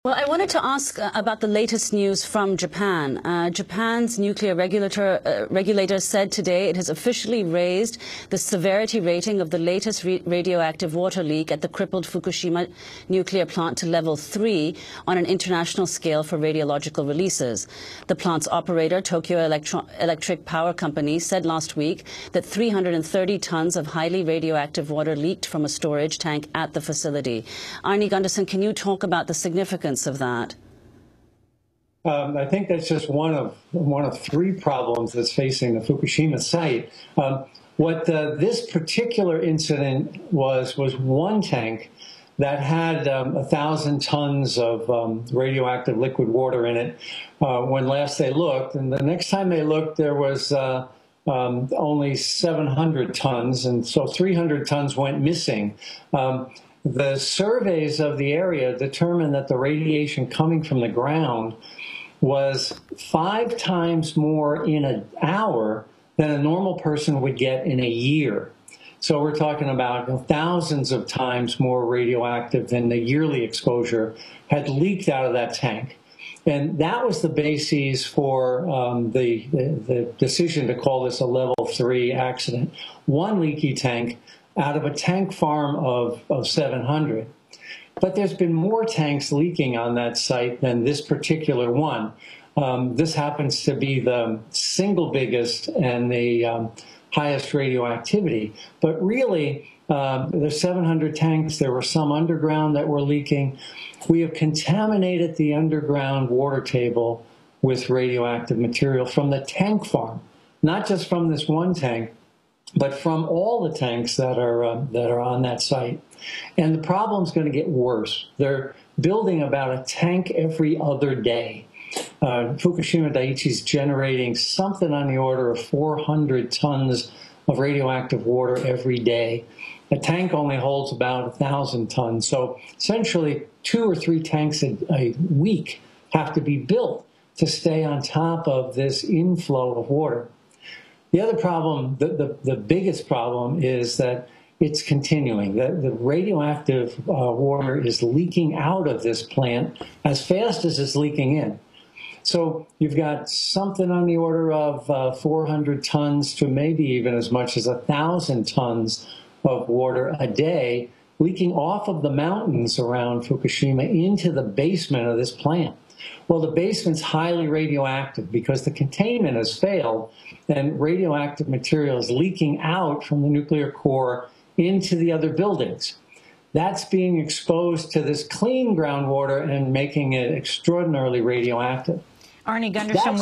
Well, I wanted to ask about the latest news from Japan. Japan's nuclear regulator said today it has officially raised the severity rating of the latest radioactive water leak at the crippled Fukushima nuclear plant to level 3 on an international scale for radiological releases. The plant's operator, Tokyo Electric Power Company, said last week that 330 tons of highly radioactive water leaked from a storage tank at the facility. Arnie Gunderson, can you talk about the significance of that? I think that's just one of three problems that's facing the Fukushima site. What this particular incident was one tank that had 1,000 tons of radioactive liquid water in it when last they looked, and the next time they looked there was only 700 tons, and so 300 tons went missing. The surveys of the area determined that the radiation coming from the ground was 5 times more in an hour than a normal person would get in a year. So we're talking about thousands of times more radioactive than the yearly exposure had leaked out of that tank. And that was the basis for the decision to call this a level 3 accident. One leaky tank out of a tank farm of 700. But there's been more tanks leaking on that site than this particular one. This happens to be the single biggest and the highest radioactivity. But really, there's 700 tanks. There were some underground that were leaking. We have contaminated the underground water table with radioactive material from the tank farm, not just from this one tank, but from all the tanks that are on that site. And the problem's going to get worse. They're building about a tank every other day. Fukushima Daiichi is generating something on the order of 400 tons of radioactive water every day. A tank only holds about 1,000 tons. So essentially 2 or 3 tanks a week have to be built to stay on top of this inflow of water. The other problem, the biggest problem, is that it's continuing. The radioactive water is leaking out of this plant as fast as it's leaking in. So you've got something on the order of 400 tons to maybe even as much as 1,000 tons of water a day leaking off of the mountains around Fukushima into the basement of this plant. Well, the basement's highly radioactive because the containment has failed and radioactive material is leaking out from the nuclear core into the other buildings. That's being exposed to this clean groundwater and making it extraordinarily radioactive. Arnie Gunderson,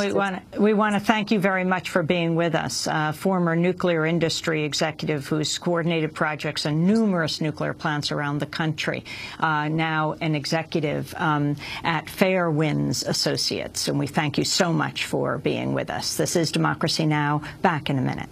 we want to thank you very much for being with us. Former nuclear industry executive who's coordinated projects on numerous nuclear plants around the country. Now an executive at Fairwinds Associates. And we thank you so much for being with us. This is Democracy Now! Back in a minute.